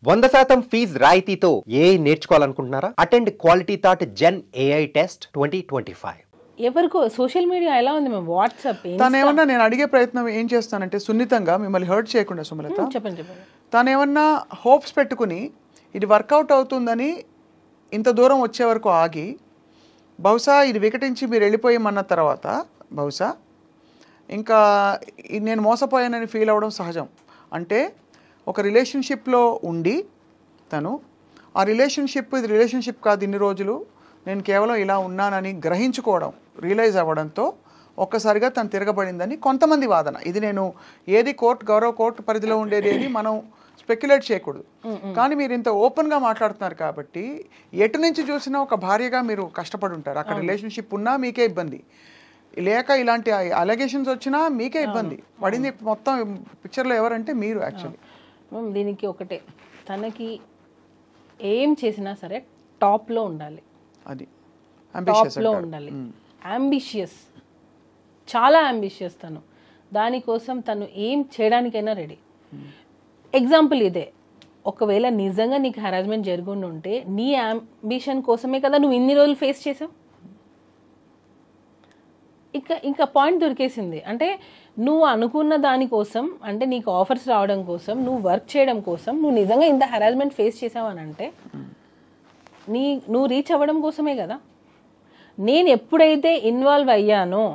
100% fees రాయితీతో AI నేర్చుకోవాలనుకుంటున్నారా? Attend quality thought gen AI test 2025. ఎవరికో సోషల్ మీడియా ఎలా ఉంది మేము వాట్సాప్ తనేమన్నా నేను అడిగే ప్రయత్నం ఏం చేస్తానంటే సున్నితంగా మిమ్మల్ని హర్ట్ చేయకుండా సుమలత చెప్పండి తనేమన్నా హోప్స్ పెట్టుకుని ఇది వర్కౌట్ అవుతుందని ఇంత దూరం వచ్చే వరకు ఆగి బహుశా ఇది వికటించి మీరు వెళ్ళిపోయామన్న తర్వాత బహుశా ఇంకా నేను మోసపోయానని ఫీల్ అవ్వడం సహజం. అంటే ఒక రిలేషన్షిప్లో ఉండి తను ఆ రిలేషన్షిప్ ఇది రిలేషన్షిప్ కాదు ఇన్ని రోజులు నేను కేవలం ఇలా ఉన్నానని గ్రహించుకోవడం రియలైజ్ అవ్వడంతో ఒక్కసారిగా తను తిరగబడిందని కొంతమంది వాదన. ఇది నేను ఏది గౌరవ కోర్టు పరిధిలో ఉండేది ఏది మనం స్పెక్యులేట్ చేయకూడదు. కానీ మీరు ఇంత ఓపెన్గా మాట్లాడుతున్నారు కాబట్టి ఎటు నుంచి చూసినా ఒక భార్యగా మీరు కష్టపడి ఉంటారు. అక్కడ రిలేషన్షిప్ ఉన్నా మీకే ఇబ్బంది, లేక ఇలాంటి అలిగేషన్స్ వచ్చినా మీకే ఇబ్బంది పడింది. మొత్తం పిక్చర్లో ఎవరంటే మీరు. యాక్చువల్లీ దీనికి ఒకటే, తనకి ఏం చేసినా సరే టాప్లో ఉండాలి, అది టాప్లో ఉండాలి. అంబిషియస్, చాలా అంబిషియస్ తను. దానికోసం తను ఏం చేయడానికైనా రెడీ. ఎగ్జాంపుల్ ఇదే, ఒకవేళ నిజంగా నీకు హెరాస్మెంట్ జరుగుండి ఉంటే నీ అంబిషన్ కోసమే కదా నువ్వు ఇన్ని రోజులు ఫేస్ చేసావు. ఇంకా పాయింట్ దొరికేసింది. అంటే నువ్వు అనుకున్న దానికోసం, అంటే నీకు ఆఫర్స్ రావడం కోసం, నువ్వు వర్క్ చేయడం కోసం నువ్వు నిజంగా ఇంత హెరాస్మెంట్ ఫేస్ చేసావు అని అంటే నువ్వు రీచ్ అవ్వడం కోసమే కదా. నేను ఎప్పుడైతే ఇన్వాల్వ్ అయ్యానో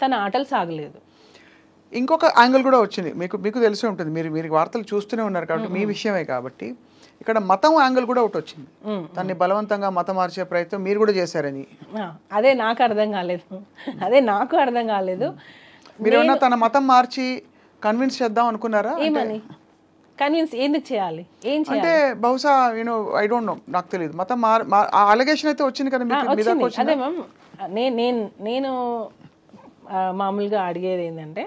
తన ఆటలు సాగలేదు. ఇంకొక యాంగిల్ కూడా వచ్చింది, మీకు తెలిసే ఉంటుంది, మీరు వార్తలు చూస్తూనే ఉన్నారు కాబట్టి మీ విషయమే కాబట్టి. ఇక్కడ మతం యాంగిల్ కూడా ఒకటి వచ్చింది. తన్ని బలవంతంగా మతం మార్చే ప్రయత్నం మీరు కూడా చేశారని. అదే నాకు అర్థం కాలేదు. మీరు ఏమన్నా తన మతం మార్చి కన్విన్స్ చేద్దాం అనుకున్నారా? ఏమని కన్విన్స్ ఎందుకు చేయాలి? ఏం చేయాలి అంటే బహుశా ఐ డోంట్ నో, నాకు తెలియదు. మతం అలిగేషన్ అయితే వచ్చింది కదా మీకు. అదే మ్యామ్, నేను మామూలుగా అడిగేది ఏంటంటే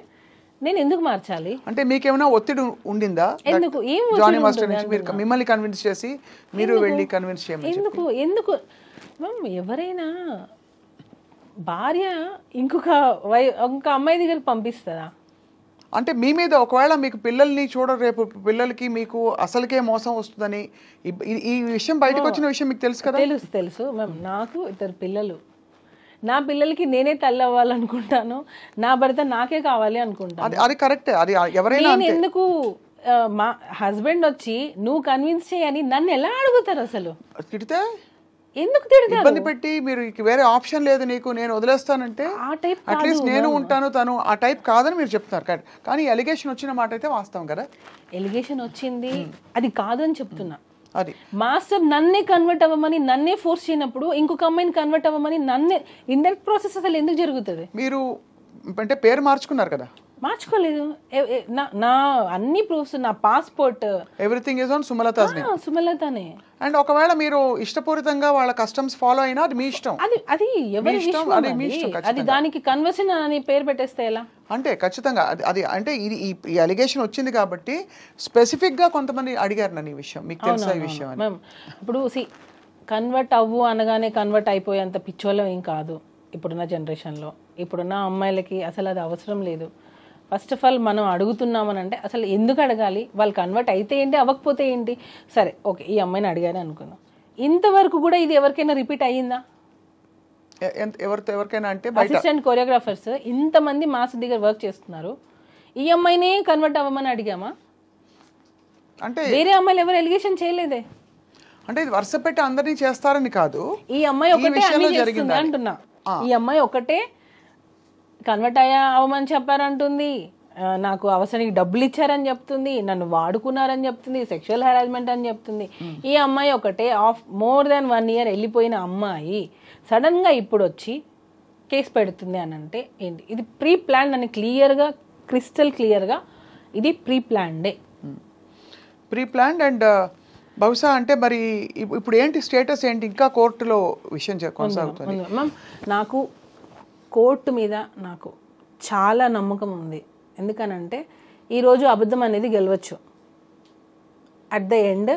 నేను ఎందుకు మార్చాలి అంటే మీకేమైనా ఒత్తిడి ఉండిందా? ఎందుకు జానీ మాస్టర్ నుంచి మీరు మిమ్మల్ని కన్విన్స్ చేసి మీరు వెళ్ళి కన్విన్స్ చేయమని ఎందుకు మ్యామ్? ఎవరైనా భార్య ఇంకొక అమ్మాయి దగ్గరికి పంపిస్తుందా? అంటే మీ మీద ఒకవేళ మీకు పిల్లల్ని రేపు పిల్లలకి మీకు అసలుకే మోసం వస్తుందని ఈ విషయం బయటకు వచ్చిన విషయం మీకు తెలుసు కదా? తెలుసు మ్యామ్. నాకు 2 పిల్లలు. నా పిల్లలకి నేనే తల్లి అవ్వాలనుకుంటాను, నా భర్త నాకే కావాలి అనుకుంటాను. అది కరెక్టే. అది ఎవరైనా నేను ఎందుకు మా హస్బెండ్ వచ్చి నువ్వు కన్విన్స్ చేయని నన్ను ఎలా అడుగుతారు? అసలు తిడితే ఎందుకు తిడతారు? ఇబ్బంది పెట్టి మీరు వేరే ఆప్షన్ లేదు నీకు, నేను వదిలేస్తానంటే అట్లీస్ట్ నేను ఉంటాను, తను ఆ టైప్ కాదని మీరు చెప్తున్నారు. కానీ ఎలిగేషన్ వచ్చిన మాట అయితే వాస్తవం కదా. ఎలిగేషన్ వచ్చింది, అది కాదు అని చెప్తున్నా. అది మాస్టర్ నన్నే కన్వర్ట్ అవ్వమని నన్నే ఫోర్స్ చేయనప్పుడు ఇంకొక అమ్మాయిని కన్వర్ట్ అవ్వమని నన్నే ఇండైరెక్ట్ ప్రాసెస్ అసలు ఎందుకు జరుగుతుంది? మీరు అంటే పేరు మార్చుకున్నారు కదా? మార్చుకోలేదు. నా అన్ని ప్రూఫ్స్, నా passport, everything is on Sumalatha's name. సుమలతనే. అండ్ ఒకవేళ మీరు ఇష్టపూరితంగా వాళ్ళ కస్టమ్స్ ఫాలో అయినా అది మీ ఇష్టం. అది ఎవరి ఇష్టం, అది దానికి కన్వర్షన్ అని పేరు పెట్టేస్తే ఎలా? అంటే ఖచ్చితంగా అది అంటే ఈ అలిగేషన్ వచ్చింది కాబట్టి స్పెసిఫిక్ గా కొంతమంది అడిగారు నన్ను ఈ విషయం. మీకు తెలుసా ఈ విషయం? ఇప్పుడు కన్వర్ట్ అవ్వు అనగానే కన్వర్ట్ అయిపోయేంత పిచ్చోళ్ళం ఏం కాదు ఇప్పుడున్న జనరేషన్లో. ఇప్పుడున్న అమ్మాయిలకి అసలు అది అవసరం లేదు. ఫస్ట్ ఆఫ్ ఆల్ మనం అడుగుతున్నామని అంటే అసలు ఎందుకు అడగాలి? వాళ్ళు కన్వర్ట్ అయితే ఏంటి, అవ్వకపోతే ఏంటి? సరే ఓకే, ఈ అమ్మాయిని అడిగానే అనుకుందాం. ఇంతవరకు కూడా ఇది ఎవరికైనా రిపీట్ అయ్యిందా? ఎవరికైనా అంటే అసిస్టెంట్ కొరియోగ్రాఫర్స్ ఇంతమంది మాస్ దగ్గర వర్క్ చేస్తున్నారు, ఈ అమ్మాయినే కన్వర్ట్ అవ్వమని అడిగామా? అంటే వేరే అమ్మాయిలు ఎవరు ఎలిగేషన్ చేయలేదే. అంటే ఇది వరుస పెట్టి అందరినీ చేస్తారని కాదు, ఈ అమ్మాయి ఒకటే అన్ని చేస్తుంది అంటున్నా. ఈ అమ్మాయి ఒకటే కన్వర్ట్ అవ్వమని చెప్పారంటుంది, నాకు అవసరానికి డబ్బులు ఇచ్చారని చెప్తుంది, నన్ను వాడుకున్నారని చెప్తుంది, సెక్షువల్ హెరాస్మెంట్ అని చెప్తుంది. ఈ అమ్మాయి ఒకటే మోర్ దాన్ 1 year వెళ్ళిపోయిన అమ్మాయి సడన్ గా ఇప్పుడు వచ్చి కేసు పెడుతుంది అని అంటే ఏంటి? ఇది ప్రీ ప్లాన్ అని క్లియర్గా, క్రిస్టల్ క్లియర్గా ఇది ప్రీ ప్లాన్డే. Pre planned. అండ్ బహుశా అంటే మరి ఇప్పుడు ఏంటి స్టేటస్ ఏంటి? ఇంకా కోర్టులో విషయం కొనసాగుతుంది మ్యామ్. నాకు కోర్టు మీద నాకు చాలా నమ్మకం ఉంది. ఎందుకనంటే ఈరోజు అబద్ధం అనేది గెలవచ్చు, అట్ ద ఎండ్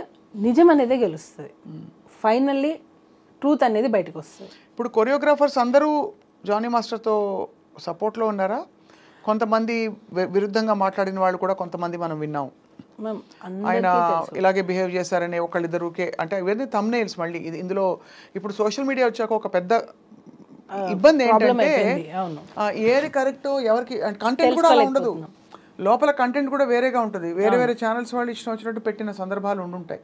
నిజం అనేది గెలుస్తుంది. ఫైనల్లీ ట్రూత్ అనేది బయటకు వస్తుంది. ఇప్పుడు కొరియోగ్రాఫర్స్ అందరూ జానీ మాస్టర్తో సపోర్ట్లో ఉన్నారా? కొంతమంది విరుద్ధంగా మాట్లాడిన వాళ్ళు కూడా కొంతమంది మనం విన్నాం. ఆయన ఇలాగే బిహేవ్ చేశారని ఒకళ్ళిద్దరుకే, అంటే ఇవన్నీ థంబ్నెయిల్స్. మళ్ళీ ఇందులో ఇప్పుడు సోషల్ మీడియా వచ్చాక ఒక పెద్ద ఇబ్బంది ఏంటంటే ఏది కరెక్ట్ ఎవరికి కంటెంట్ కూడా అలా ఉండదు, లోపల కంటెంట్ కూడా వేరేగా ఉంటుంది. వేరే వేరే ఛానల్స్ వాళ్ళు ఇష్టం వచ్చినట్టు పెట్టిన సందర్భాలు ఉండుంటాయి.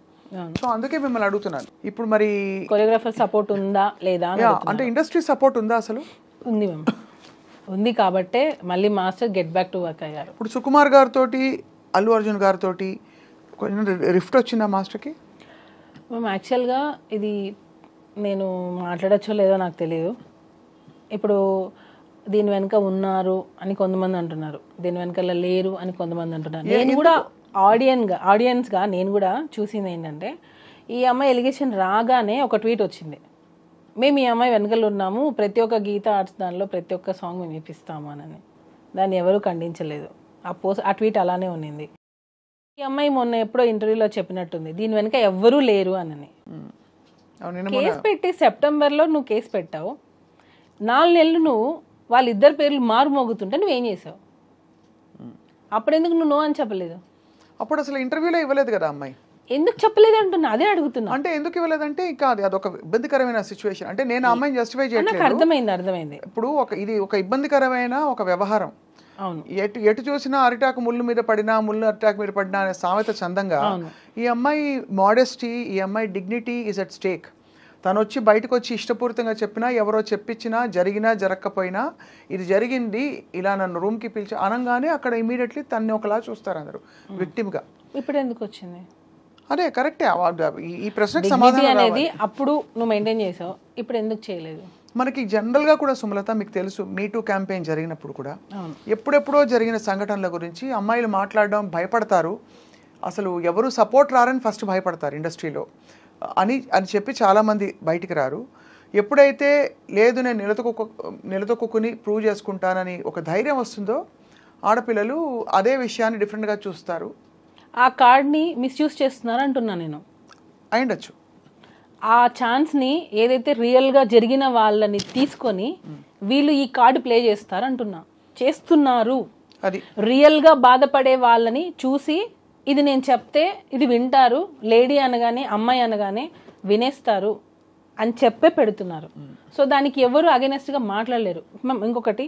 సో అందుకే మిమ్మల్ని అడుగుతున్నాను. ఇప్పుడు మరి కొరియోగ్రాఫర్ సపోర్ట్ ఉందా లేదా అంటే ఇండస్ట్రీ సపోర్ట్ ఉందా అసలు? ఉంది మ్యామ్, ఉంది కాబట్టే మళ్ళీ master get back to work అయ్యారు. ఇప్పుడు సుకుమార్ గారితో అల్లు అర్జున్ గారితో కొంచెం రిఫ్ట్ వచ్చిందా మాస్టర్కి? మ్యామ్ యాక్చువల్గా ఇది నేను మాట్లాడచ్చో లేదో నాకు తెలియదు. ఇప్పుడు దీని వెనుక ఉన్నారు అని కొంతమంది అంటున్నారు, దీని వెనకాల లేరు అని కొంతమంది అంటున్నారు. నేను కూడా ఆడియన్స్గా నేను కూడా చూసింది ఏంటంటే, ఈ అమ్మాయి ఎలిగేషన్ రాగానే ఒక ట్వీట్ వచ్చింది, మేము ఈ అమ్మాయి వెనకలు ఉన్నాము, ప్రతి ఒక్క గీత ఆర్ట్స్ దానిలో ప్రతి ఒక్క సాంగ్ మేము ఇప్పిస్తాము అని. దాన్ని ఎవరూ ఖండించలేదు. ఆ ట్వీట్ అలానే ఉన్నింది. ఈ అమ్మాయి మొన్న ఎప్పుడో ఇంటర్వ్యూలో చెప్పినట్టుంది, దీని వెనక ఎవ్వరూ లేరు అని. కేసు పెట్టి సెప్టెంబర్లో నువ్వు కేసు పెట్టావు, 4 నెలలు నువ్వు వాళ్ళిద్దరు పేర్లు మారుమోగుతుంటే నువ్వేం చేసావు? అప్పుడెందుకు నువ్వు నో అని చెప్పలేదు? అప్పుడు అసలు ఇంటర్వ్యూలో ఇవ్వలేదు కదా అమ్మాయి. ఎందుకు చెప్పలేదు అంటున్నా, అదే అడుగుతున్నా. అంటే ఎందుకు ఇవ్వలేదంటే ఇంకా అదొక ఇబ్బందికరమైన సిచ్యువేషన్. అంటే నేను ఆ అమ్మాయిని జస్టిఫై చేయట్లేదు. అర్థమైంది. ఇప్పుడు ఇది ఒక ఇబ్బందికరమైన ఒక వ్యవహారం. అవును, ఎటు చూసినా అరిటాకు ముళ్ళు మీద పడినా ముళ్ళు అరిటాకు మీద పడినా అనే సామెత చందంగా ఈ అమ్మాయి మోడెస్టీ, ఈ అమ్మాయి డిగ్నిటీ ఈజ్ అట్ స్టేక్. తను వచ్చి బయటకు వచ్చి ఇష్టపూర్తంగా చెప్పినా, ఎవరో చెప్పించినా, జరిగినా జరగకపోయినా ఇది జరిగింది, ఇలా నన్ను రూమ్కి పిలిచి అనగానే అక్కడ ఇమీడియట్లీ తన్ని ఒకలా చూస్తారు అందరూ విక్టిమ్గా. ఇప్పుడు ఎందుకు వచ్చింది? అదే కరెక్టే. ఈ ప్రశ్నకు సమాధానం అనేది అప్పుడు నువ్వు మెయింటైన్ చేసావు, ఇప్పుడు ఎందుకు చేయలేదు? మనకి జనరల్గా కూడా సుమలత మీకు తెలుసు, మీటూ క్యాంపెయిన్ జరిగినప్పుడు కూడా ఎప్పుడెప్పుడో జరిగిన సంఘటనల గురించి అమ్మాయిలు మాట్లాడడం భయపడతారు, అసలు ఎవరు సపోర్ట్ రారని ఫస్ట్ భయపడతారు ఇండస్ట్రీలో అని చెప్పి చాలామంది బయటికి రారు. ఎప్పుడైతే లేదు నేను నిలదొక్కుని ప్రూవ్ చేసుకుంటానని ఒక ధైర్యం వస్తుందో ఆడపిల్లలు అదే విషయాన్ని డిఫరెంట్గా చూస్తారు. ఆ కార్డ్ని మిస్యూజ్ చేస్తున్నారు అంటున్నా నేను. అయిండొచ్చు. ఆ ఛాన్స్ని ఏదైతే రియల్గా జరిగిన వాళ్ళని తీసుకొని వీళ్ళు ఈ కార్డు ప్లే చేస్తున్నారు. అది రియల్గా బాధపడే వాళ్ళని చూసి ఇది నేను చెప్తే ఇది వింటారు, లేడీ అనగానే అమ్మాయి అనగానే వినేస్తారు అని చెప్పే పెడుతున్నారు. సో దానికి ఎవరు అగెనెస్ట్గా మాట్లాడలేరు. ఇంకొకటి,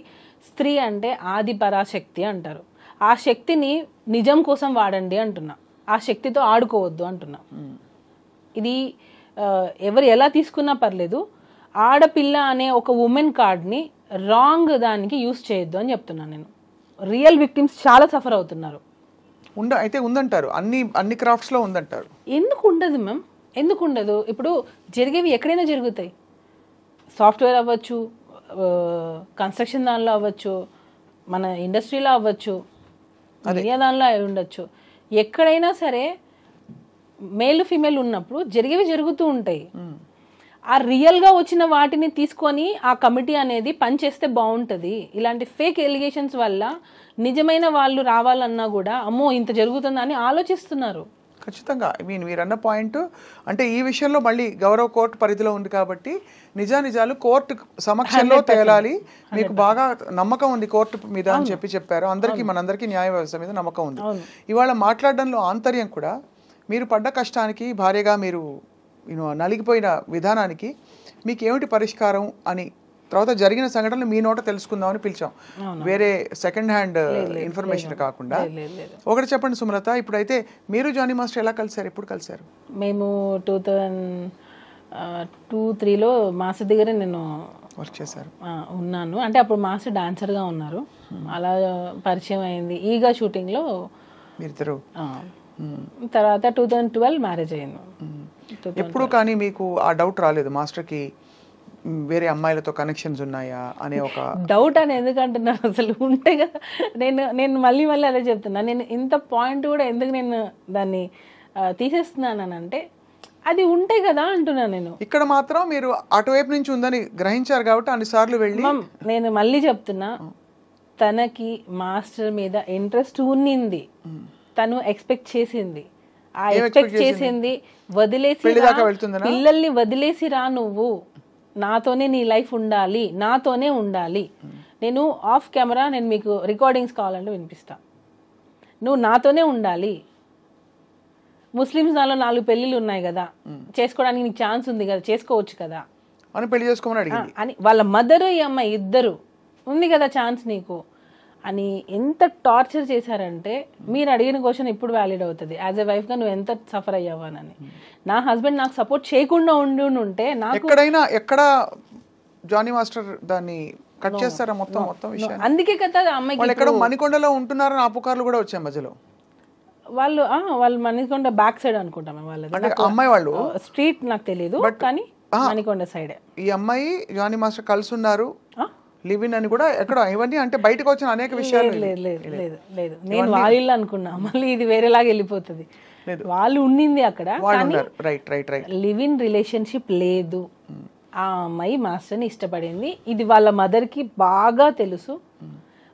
స్త్రీ అంటే ఆది పరాశక్తి అంటారు. ఆ శక్తిని నిజం కోసం వాడండి అంటున్నా, ఆ శక్తితో ఆడుకోవద్దు అంటున్నా. ఇది ఎవరు ఎలా తీసుకున్నా పర్లేదు, ఆడపిల్ల అనే ఒక ఉమెన్ కార్డ్ని రాంగ్ దానికి యూస్ చేయొద్దు అని చెప్తున్నాను నేను. రియల్ విక్టిమ్స్ చాలా సఫర్ అవుతున్నారు. అయితే ఉందంటారు, అన్ని క్రాఫ్ట్స్లో ఉందంటారు. ఎందుకు ఉండదు మ్యామ్? ఎందుకు ఉండదు? ఇప్పుడు జరిగేవి ఎక్కడైనా జరుగుతాయి. సాఫ్ట్వేర్ అవ్వచ్చు, కన్స్ట్రక్షన్ దానిలో అవ్వచ్చు, మన ఇండస్ట్రీలో అవ్వచ్చు, మీడియా దానిలో అయి ఉండొచ్చు. ఎక్కడైనా సరే మేల్ ఫీమేల్ ఉన్నప్పుడు జరిగేవి జరుగుతూ ఉంటాయి. ఆ రియల్గా వచ్చిన వాటిని తీసుకొని ఆ కమిటీ అనేది పనిచేస్తే బాగుంటుంది. ఇలాంటి ఫేక్ ఎలిగేషన్స్ వల్ల నిజమైన వాళ్ళు రావాలన్నా కూడా అమ్మో ఇంత జరుగుతుందని ఆలోచిస్తున్నారు. ఖచ్చితంగా. మీరు అన్న పాయింట్ అంటే ఈ విషయంలో మళ్ళీ గౌరవ కోర్టు పరిధిలో ఉంది కాబట్టి నిజాలు కోర్టు సమక్షంలో తేలాలి. మీకు బాగా నమ్మకం ఉంది కోర్టు మీద అని చెప్పారు. మనందరికీ న్యాయ వ్యవస్థ మీద నమ్మకం ఉంది. ఇవాళ మాట్లాడడంలో ఆంతర్యం కూడా మీరు పడ్డ కష్టానికి, భార్యగా మీరు నలిగిపోయిన విధానానికి మీకు ఏమిటి పరిష్కారం అని తర్వాత జరిగిన సంఘటనలు మీ నోట తెలుసుకుందామని పిలిచాం. వేరే సెకండ్ హ్యాండ్ ఇన్ఫర్మేషన్ కాకుండా. ఒకటి చెప్పండి సుమలత, ఇప్పుడైతే మీరు జానీ మాస్టర్ ఎలా కలిసారు, ఎప్పుడు కలిసారు? మేము 2002-03లో మాస్టర్ దగ్గర నేను వర్క్ చేశారు ఉన్నాను. అంటే అప్పుడు మాస్టర్ డాన్సర్గా ఉన్నారు. అలా పరిచయం అయింది. ఈగా షూటింగ్లో మీరిద్దరు. తర్వాత 2012 మ్యారేజ్ అయింది. ఎప్పుడు కానీ మీకు ఆ డౌట్ రాలేదు మాస్టర్కి వేరే అమ్మాయిలతో కనెక్షన్స్ ఉన్నాయా అనే ఒక డౌట్ అని ఎందుకంటున్నా? అసలు ఉంటే కదా. నేను మళ్ళీ అదే చెప్తున్నా. నేను ఇంత పాయింట్ కూడా ఎందుకు నేను దాన్ని తీసేస్తున్నానంటే అది ఉంటే కదా అంటున్నా నేను. ఇక్కడ మాత్రం మీరు అటువైపు నుంచి ఉందని గ్రహించారు కాబట్టి అన్నిసార్లు వెళ్ళి. నేను మళ్ళీ చెప్తున్నా, తనకి మాస్టర్ మీద ఇంట్రెస్ట్ ఉన్నింది, తను ఎక్స్పెక్ట్ చేసింది. ఆ ఎక్స్పెక్ట్ చేసింది వదిలేసి పిల్లల్ని వదిలేసి రా, నువ్వు నాతోనే నీ లైఫ్ ఉండాలి, నాతోనే ఉండాలి. నేను ఆఫ్ కెమెరా నేను మీకు రికార్డింగ్స్ కావాలంటే వినిపిస్తా. నువ్వు నాతోనే ఉండాలి, ముస్లిమ్స్ దానిలో 4 పెళ్ళిళ్ళు ఉన్నాయి కదా, చేసుకోవడానికి నీకు ఛాన్స్ ఉంది కదా, చేసుకోవచ్చు కదా అని పెళ్లి చేసుకోమని అడిగింది అని వాళ్ళ మదరు ఈ అమ్మాయి ఇద్దరు ఉంది కదా ఛాన్స్ నీకు అని ఎంత టార్చర్ చేశారంటే, మీరు అడిగిన క్వశ్చన్ ఇప్పుడు వ్యాలిడ్ అవుతుంది. యాజ్ ఎ వైఫ్గా నువ్వు ఎంత సఫర్ అయ్యావానని. నా హస్బెండ్ నాకు సపోర్ట్ చేయకుండా ఉంటే నాకు ఎక్కడైనా ఎక్కడ జానీ మాస్టర్ దాన్ని కట్ చేస్తారా మొత్తం విషయాన్ని? అందుకే కదా అమ్మాయికి ఎక్కడ మణికొండలో ఉంటున్నారని ఆ పుకార్లు కూడా వచ్చాయి మధ్యలో. వాళ్ళు మణికొండ బ్యాక్ సైడ్ అనుకుంటాం వాళ్ళది, అమ్మాయి వాళ్ళు స్ట్రీట్ నాకు తెలియదు కానీ మణికొండ సైడే. ఈ అమ్మాయి జానీ మాస్టర్ కలిసి ఉన్నారు లివ్ ఇన్ అని కూడా ఎక్కడ, ఇవన్నీ అంటే బయటకు వచ్చిన అనేక విషయాలు. లేదు నేను వాళ్ళు అనుకున్నా, మళ్ళీ ఇది వేరేలాగా వెళ్ళిపోతుంది. వాళ్ళు ఉండింది అక్కడ, లివ్ ఇన్ రిలేషన్షిప్ లేదు. ఆ అమ్మాయి మాస్టర్ని ఇష్టపడింది, ఇది వాళ్ళ మదర్కి బాగా తెలుసు.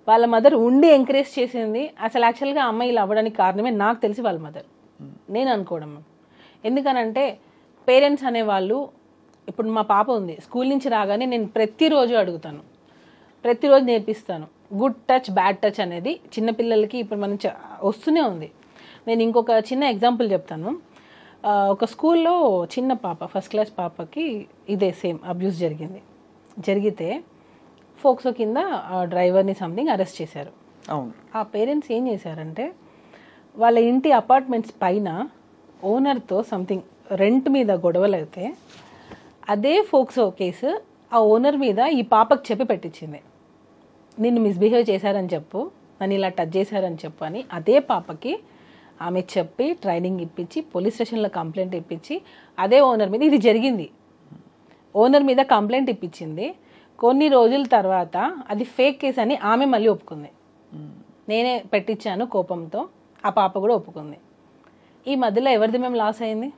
వాళ్ళ మదర్ ఉండి ఎంకరేజ్ చేసింది. అసలు యాక్చువల్గా అమ్మాయి ఇలా అవ్వడానికి కారణమే నాకు తెలిసి వాళ్ళ మదర్, నేను అనుకోవడం. ఎందుకనంటే పేరెంట్స్ అనేవాళ్ళు, ఇప్పుడు మా పాప ఉంది, స్కూల్ నుంచి రాగానే నేను ప్రతిరోజు అడుగుతాను, ప్రతిరోజు నేర్పిస్తాను. గుడ్ టచ్ బ్యాడ్ టచ్ అనేది చిన్నపిల్లలకి ఇప్పుడు మనం వస్తూనే ఉంది. నేను ఇంకొక చిన్న ఎగ్జాంపుల్ చెప్తాను. ఒక స్కూల్లో చిన్న పాప, ఫస్ట్ క్లాస్ పాపకి ఇదే సేమ్ అబ్యూస్ జరిగితే ఫోక్సో కింద డ్రైవర్ని సంథింగ్ అరెస్ట్ చేశారు. ఆ పేరెంట్స్ ఏం చేశారంటే, వాళ్ళ ఇంటి అపార్ట్మెంట్స్ పైన ఓనర్తో సంథింగ్ రెంట్ మీద గొడవలు అయితే అదే ఫోక్సో కేసు ఆ ఓనర్ మీద ఈ పాపకు చెప్పి పెట్టించింది. నిన్ను మిస్బిహేవ్ చేశారని చెప్పు, నన్ను ఇలా టచ్ చేశారని చెప్పు అని అదే పాపకి ఆమె చెప్పి ట్రైనింగ్ ఇప్పించి పోలీస్ స్టేషన్లో కంప్లైంట్ ఇప్పించి అదే ఓనర్ మీద ఇది జరిగింది. ఓనర్ మీద కంప్లైంట్ ఇప్పించింది. కొన్ని రోజుల తర్వాత అది ఫేక్ కేసు అని ఆమె మళ్ళీ ఒప్పుకుంది. నేనే పెట్టించాను కోపంతో, ఆ పాప కూడా ఒప్పుకుంది. ఈ మధ్యలో ఎవరిది మేము లాస్ అయింది?